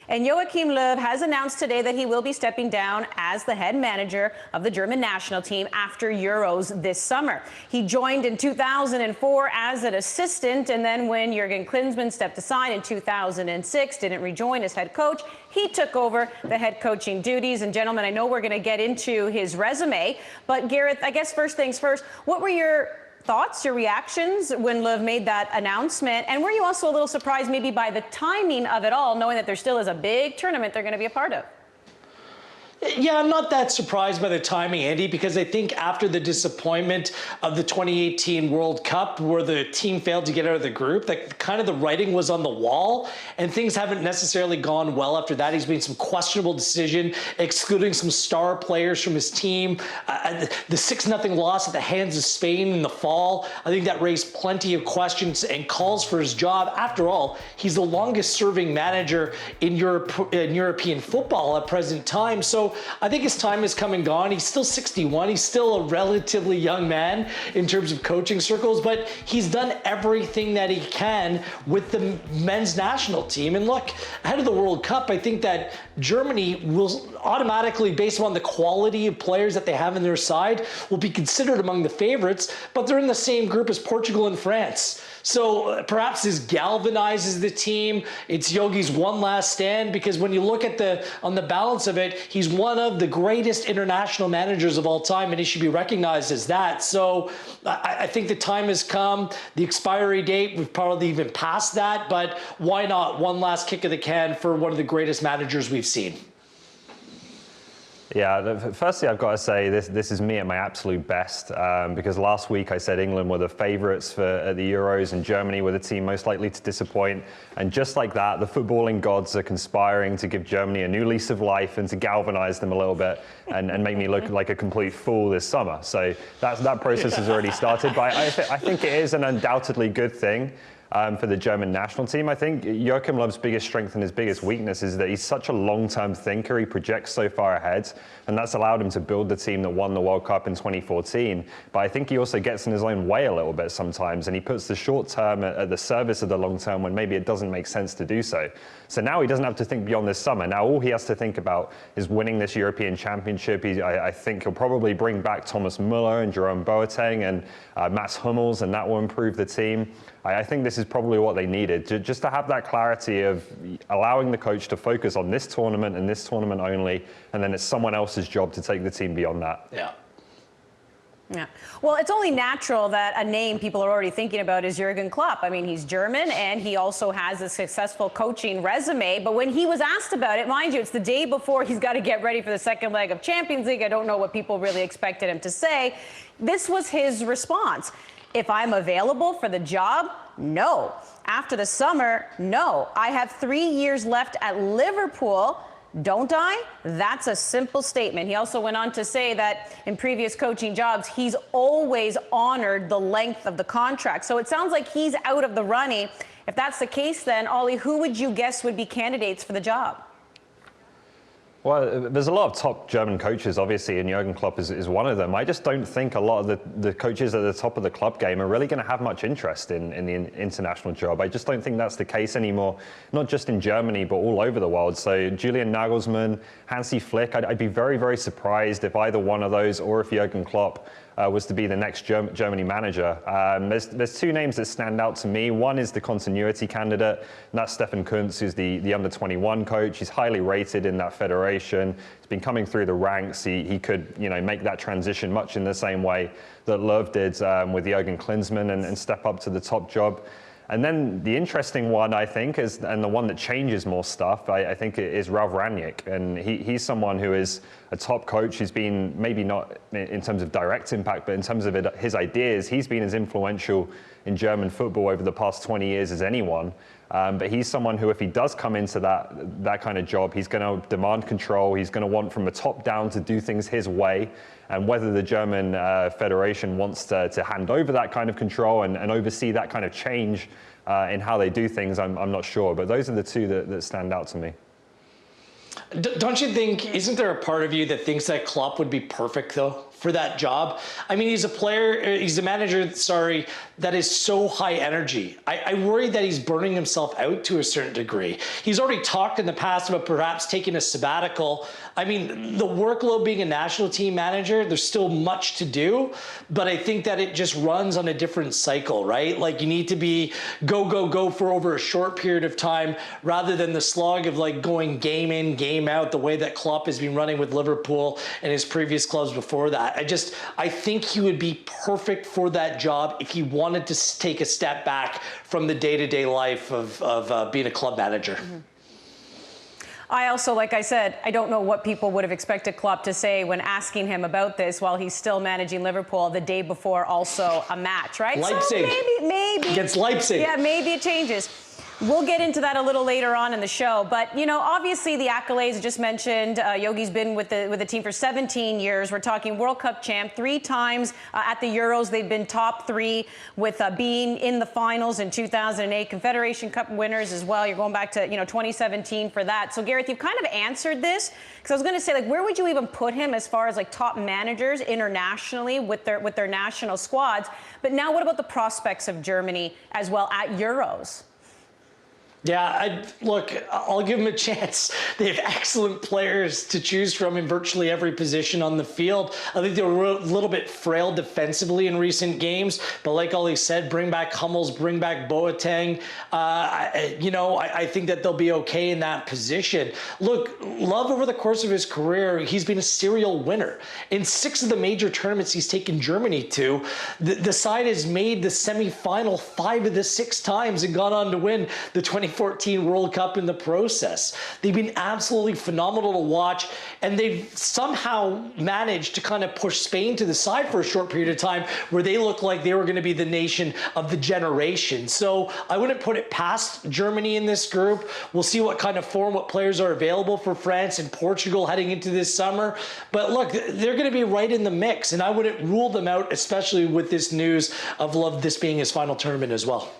And Joachim Low has announced today that he will be stepping down as the head manager of the German national team after Euros this summer. He joined in 2004 as an assistant, and then when Jurgen Klinsmann stepped aside in 2006, didn't rejoin as head coach, he took over the head coaching duties. And gentlemen, I know we're going to get into his resume, but Gareth, I guess first things first, what were your thoughts, your reactions when Low made that announcement? And were you also a little surprised maybe by the timing of it all, knowing that there still is a big tournament they're going to be a part of? Yeah, I'm not that surprised by the timing, Andy, because I think after the disappointment of the 2018 World Cup, where the team failed to get out of the group, that kind of the writing was on the wall, and things haven't necessarily gone well after that. He's made some questionable decision, excluding some star players from his team. The 6-0 loss at the hands of Spain in the fall, I think that raised plenty of questions and calls for his job. After all, he's the longest-serving manager in European football at present time. So I think his time has come and gone. He's still 61. He's still a relatively young man in terms of coaching circles, but he's done everything that he can with the men's national team. And look, ahead of the World Cup, I think that Germany will automatically, based on the quality of players that they have on their side, will be considered among the favorites, but they're in the same group as Portugal and France. So perhaps this galvanizes the team. It's Yogi's one last stand, because when you look at on the balance of it, he's one of the greatest international managers of all time, and he should be recognized as that. So I think the time has come. The expiry date, we've probably even passed that, but why not one last kick of the can for one of the greatest managers we've seen? Yeah, firstly, I've got to say this is me at my absolute best, because last week I said England were the favourites for the Euros and Germany were the team most likely to disappoint. And just like that, the footballing gods are conspiring to give Germany a new lease of life and to galvanise them a little bit and make me look like a complete fool this summer. So that process has already started. But I think it is an undoubtedly good thing. For the German national team. I think Joachim Low's biggest strength and his biggest weakness is that he's such a long-term thinker. He projects so far ahead, and that's allowed him to build the team that won the World Cup in 2014. But I think he also gets in his own way a little bit sometimes, and he puts the short term at the service of the long term when maybe it doesn't make sense to do so. So now he doesn't have to think beyond this summer. Now all he has to think about is winning this European Championship. I think he'll probably bring back Thomas Müller and Jerome Boateng and Mats Hummels, and that will improve the team. I think this is probably what they needed, just to have that clarity of allowing the coach to focus on this tournament and this tournament only, and then it's someone else's job to take the team beyond that. Yeah. Yeah. Well, it's only natural that a name people are already thinking about is Jurgen Klopp. I mean, he's German and he also has a successful coaching resume. But when he was asked about it, mind you, it's the day before he's got to get ready for the second leg of Champions League. I don't know what people really expected him to say. This was his response. If I'm available for the job, no. After the summer, no. I have 3 years left at Liverpool. Don't I? That's a simple statement. He also went on to say that in previous coaching jobs, he's always honored the length of the contract. So it sounds like he's out of the running. If that's the case, then, Ollie, who would you guess would be candidates for the job? Well, there's a lot of top German coaches, obviously, and Jurgen Klopp is one of them. I just don't think a lot of the coaches at the top of the club game are really going to have much interest in the international job. I just don't think that's the case anymore, not just in Germany, but all over the world. So Julian Nagelsmann, Hansi Flick, I'd be very, very surprised if either one of those or if Jurgen Klopp was to be the next Germany manager. There's two names that stand out to me. One is the continuity candidate, and that's Stefan Kuntz, who's the under-21 coach. He's highly rated in that federation. He's been coming through the ranks. He could, make that transition much in the same way that Low did with Jurgen Klinsmann and step up to the top job. And then the interesting one, I think, and the one that changes more stuff, I think, is Ralf Rangnick. And he's someone who is a top coach. He's been, maybe not in terms of direct impact, but in terms of his ideas, he's been as influential in German football over the past 20 years as anyone. But he's someone who, if he does come into that kind of job, he's going to demand control. He's going to want from the top down to do things his way. And whether the German Federation wants to hand over that kind of control and oversee that kind of change in how they do things, I'm not sure. But those are the two that stand out to me. Don't you think, isn't there a part of you that thinks that Klopp would be perfect, though, for that job. I mean, he's a manager, sorry, that is so high energy. I worry that he's burning himself out to a certain degree. He's already talked in the past about perhaps taking a sabbatical. I mean, the workload being a national team manager, there's still much to do, but I think that it just runs on a different cycle, right? Like, you need to be go for over a short period of time rather than the slog of like going game in, game out, the way that Klopp has been running with Liverpool and his previous clubs before that. I think he would be perfect for that job if he wanted to take a step back from the day-to-day life of being a club manager. Mm-hmm. I also, like I said, I don't know what people would have expected Klopp to say when asking him about this while he's still managing Liverpool the day before also a match, right? Leipzig. So maybe. Against Leipzig. Yeah, maybe it changes. We'll get into that a little later on in the show, but you know, obviously the accolades I just mentioned. Yogi's been with the team for 17 years. We're talking World Cup champ 3 times at the Euros. They've been top 3 with being in the finals in 2008, Confederation Cup winners as well. You're going back to 2017 for that. So Gareth, you've kind of answered this because I was going to say, like, where would you even put him as far as like top managers internationally with their national squads? But now, what about the prospects of Germany as well at Euros? Yeah, look, I'll give them a chance. They have excellent players to choose from in virtually every position on the field. I think they were a little bit frail defensively in recent games, but like Ollie said, bring back Hummels, bring back Boateng. I think that they'll be okay in that position. Look, Love, over the course of his career, he's been a serial winner. In 6 of the major tournaments he's taken Germany to, the side has made the semifinal 5 of the 6 times and gone on to win the 2014 World Cup in the process. They've been absolutely phenomenal to watch, and they've somehow managed to kind of push Spain to the side for a short period of time where they looked like they were going to be the nation of the generation. So I wouldn't put it past Germany in this group. We'll see what kind of form, what players are available for France and Portugal heading into this summer. But look, they're going to be right in the mix, and I wouldn't rule them out, especially with this news of Love, this being his final tournament as well.